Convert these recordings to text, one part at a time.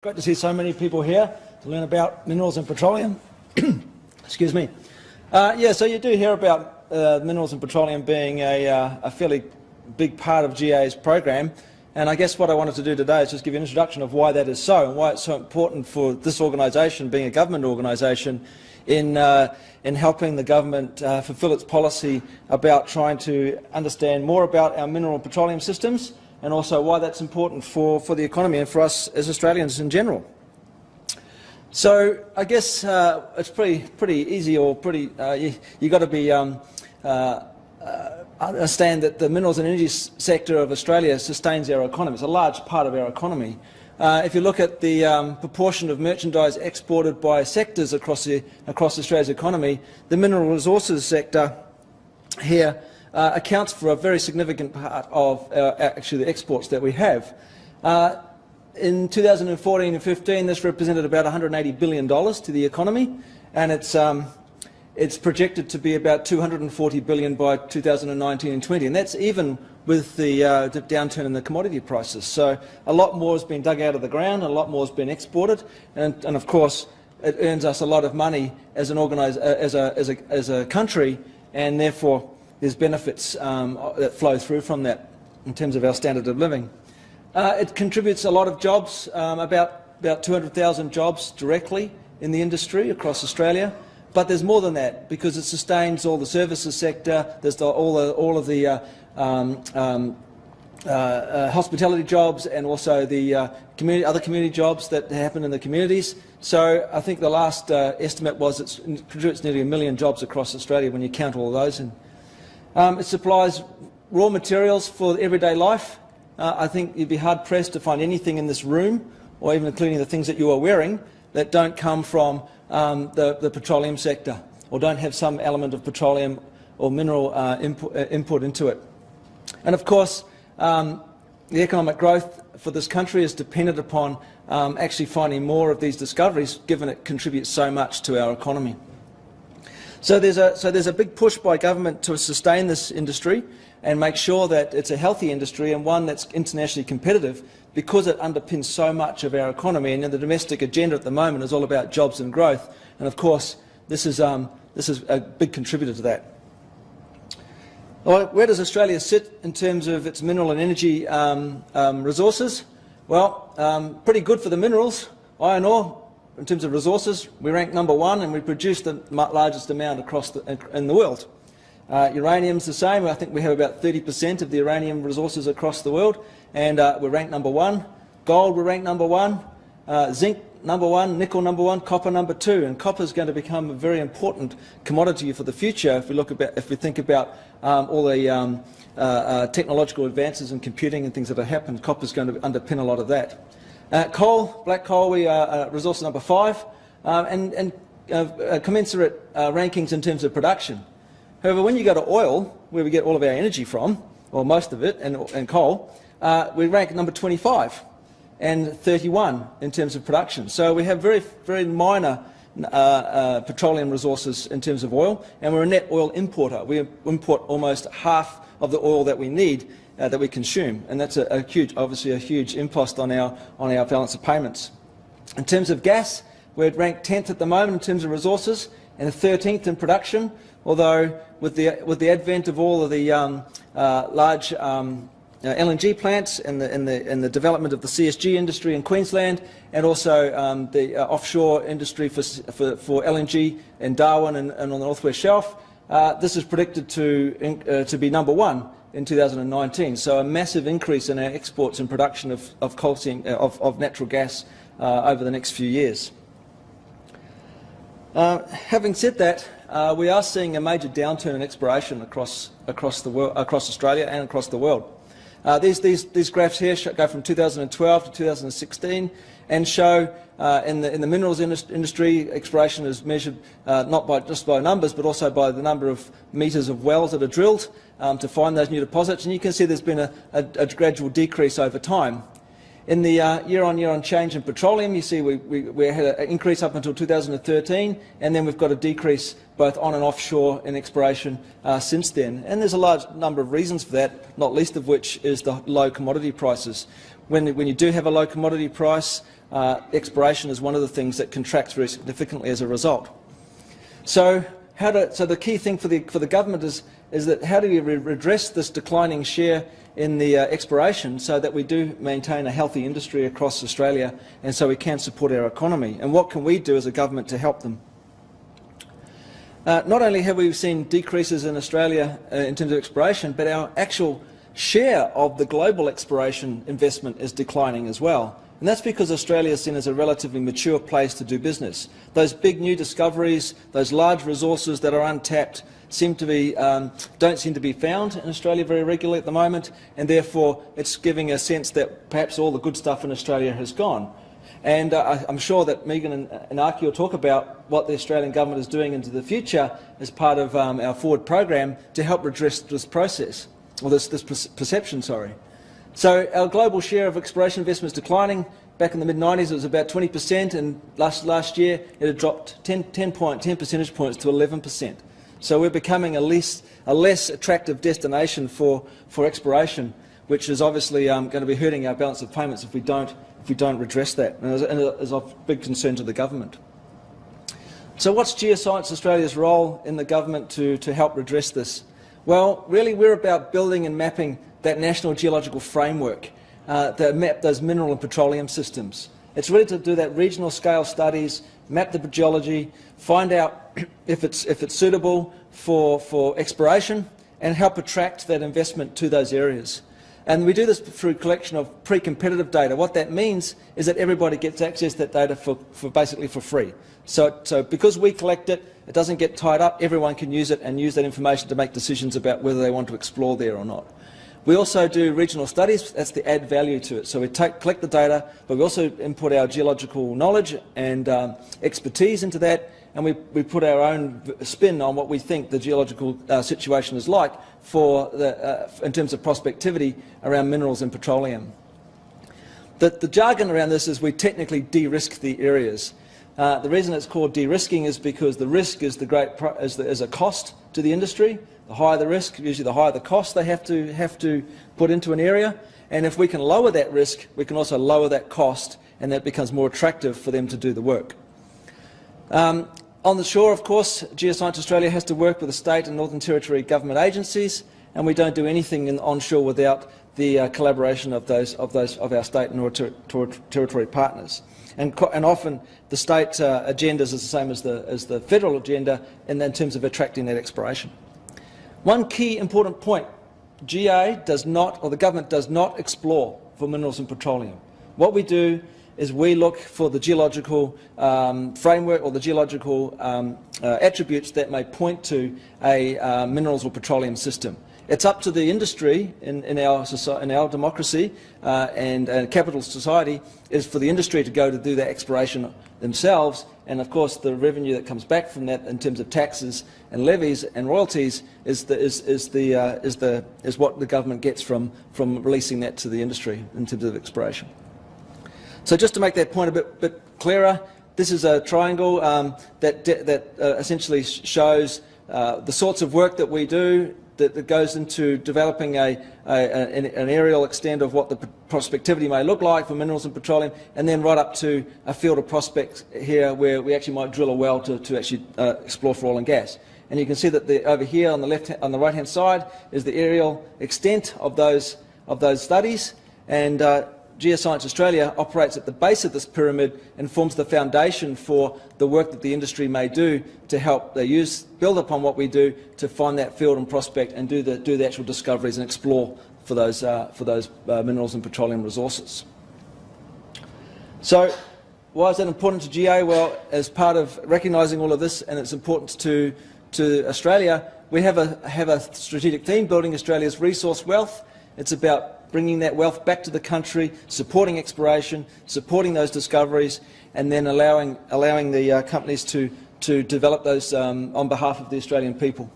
Great to see so many people here to learn about minerals and petroleum. Excuse me. So you do hear about minerals and petroleum being a fairly big part of GA's program, and I guess what I wanted to do today is just give you an introduction of why that is so and why it's so important for this organisation, being a government organisation, in helping the government fulfil its policy about trying to understand more about our mineral and petroleum systems, and also why that's important for the economy and for us as Australians in general. So I guess it's pretty easy, or pretty you got to be understand that the minerals and energy sector of Australia sustains our economy. It's a large part of our economy. If you look at the proportion of merchandise exported by sectors across Australia's economy, the mineral resources sector here accounts for a very significant part of actually the exports that we have. In 2014 and 15, this represented about $180 billion to the economy, and it's projected to be about $240 billion by 2019 and 20, and that's even with the downturn in the commodity prices. So a lot more has been dug out of the ground, and a lot more has been exported, and of course it earns us a lot of money as an as a country, and therefore there's benefits that flow through from that in terms of our standard of living. It contributes a lot of jobs, about 200,000 jobs directly in the industry across Australia. But there's more than that, because it sustains all the services sector. There's all of the hospitality jobs, and also the other community jobs that happen in the communities. So I think the last estimate was it contributes nearly 1 million jobs across Australia when you count all of those in. It supplies raw materials for everyday life. I think you'd be hard-pressed to find anything in this room, or even including the things that you are wearing, that don't come from the petroleum sector, or don't have some element of petroleum or mineral input into it. And of course, the economic growth for this country is dependent upon actually finding more of these discoveries, given it contributes so much to our economy. So there's a big push by government to sustain this industry and make sure that it's a healthy industry and one that's internationally competitive, because it underpins so much of our economy, and the domestic agenda at the moment is all about jobs and growth, and of course this is a big contributor to that. Well, where does Australia sit in terms of its mineral and energy resources? Well, pretty good for the minerals. Iron ore, in terms of resources, we rank #1, and we produce the largest amount in the world. Uranium's the same. I think we have about 30% of the uranium resources across the world, and we're ranked #1. Gold, we're ranked #1. Zinc, #1. Nickel, #1. Copper, #2. And copper is going to become a very important commodity for the future if we think about all the technological advances in computing and things that have happened. Copper is going to underpin a lot of that. Coal, black coal, we are resource #5, and commensurate rankings in terms of production. However, when you go to oil, where we get all of our energy from, or most of it, and coal, we rank #25 and 31 in terms of production. So we have very, very minor petroleum resources in terms of oil, and we're a net oil importer. We import almost half of the oil that we need, that we consume, and that's obviously a huge impost on our balance of payments. In terms of gas, we're ranked 10th at the moment in terms of resources, and 13th in production. Although with the advent of all of the large LNG plants and the development of the CSG industry in Queensland, and also the offshore industry for LNG in Darwin and on the Northwest Shelf, this is predicted to be #1 in 2019. So a massive increase in our exports and production of natural gas over the next few years. Having said that, we are seeing a major downturn in exploration across Australia and across the world. These graphs here go from 2012 to 2016 and show in the minerals industry, exploration is measured not just by numbers, but also by the number of metres of wells that are drilled to find those new deposits. And you can see there's been a gradual decrease over time. In the year-on-year change in petroleum, you see we had an increase up until 2013, and then we've got a decrease both on and offshore in exploration since then. And there's a large number of reasons for that, not least of which is the low commodity prices. When you do have a low commodity price, exploration is one of the things that contracts very significantly as a result. So the key thing for the government is that how do you redress this declining share in the exploration so that we do maintain a healthy industry across Australia and so we can support our economy, and what can we do as a government to help them? Not only have we seen decreases in Australia in terms of exploration, but our actual share of the global exploration investment is declining as well. And that's because Australia is seen as a relatively mature place to do business. Those big new discoveries, those large resources that are untapped don't seem to be found in Australia very regularly at the moment, and therefore it's giving a sense that perhaps all the good stuff in Australia has gone. And I'm sure that Megan and Aki will talk about what the Australian government is doing into the future as part of our forward program to help redress this process, or this perception, sorry. So our global share of exploration investment is declining. Back in the mid-90s it was about 20%, and last year it had dropped 10 percentage points to 11%. So we're becoming a less attractive destination for exploration, which is obviously going to be hurting our balance of payments if we don't redress that, and is of big concern to the government. So what's Geoscience Australia's role in the government to help redress this? Well, really we're about building and mapping that national geological framework that map those mineral and petroleum systems. It's really to do that regional scale studies, map the geology, find out if it's suitable for exploration, and help attract that investment to those areas. And we do this through collection of pre-competitive data. What that means is that everybody gets access to that data basically for free. So because we collect it, it doesn't get tied up, everyone can use it and use that information to make decisions about whether they want to explore there or not. We also do regional studies. That's the add value to it. So we collect the data, but we also input our geological knowledge and expertise into that, and we put our own spin on what we think the geological situation is like in terms of prospectivity around minerals and petroleum. The jargon around this is we technically de-risk the areas. The reason it's called de-risking is because the risk is a cost to the industry. The higher the risk, usually the higher the cost they have to put into an area. And if we can lower that risk, we can also lower that cost, and that becomes more attractive for them to do the work. On the shore, of course, Geoscience Australia has to work with the state and Northern Territory government agencies, and we don't do anything onshore without the collaboration of our state and Northern Territory partners. And often the state agendas is the same as the federal agenda in terms of attracting that exploration. One key important point, GA does not, or the government does not, explore for minerals and petroleum. What we do is we look for the geological framework or the geological attributes that may point to a minerals or petroleum system. It's up to the industry in our democracy and capitalist society is for the industry to go to do that exploration themselves, and of course the revenue that comes back from that in terms of taxes and levies and royalties is what the government gets from releasing that to the industry in terms of exploration. So just to make that point a bit clearer, this is a triangle that essentially shows the sorts of work that we do that goes into developing an aerial extent of what the prospectivity may look like for minerals and petroleum, and then right up to a field of prospects here where we actually might drill a well to actually explore for oil and gas. And you can see that over here on the right-hand side is the aerial extent of those studies, and Geoscience Australia operates at the base of this pyramid and forms the foundation for the work that the industry may do to help build upon what we do to find that field and prospect and do the actual discoveries and explore for those minerals and petroleum resources. So why is that important to GA? Well, as part of recognising all of this and its importance to Australia, we have a strategic theme, building Australia's resource wealth. It's about bringing that wealth back to the country, supporting exploration, supporting those discoveries, and then allowing the companies to develop those on behalf of the Australian people.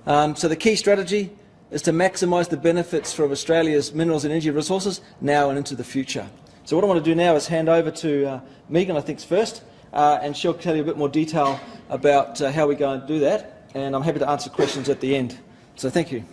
So the key strategy is to maximise the benefits from Australia's minerals and energy resources now and into the future. So what I want to do now is hand over to Megan, I think, first, and she'll tell you a bit more detail about how we're going to do that, and I'm happy to answer questions at the end. So thank you.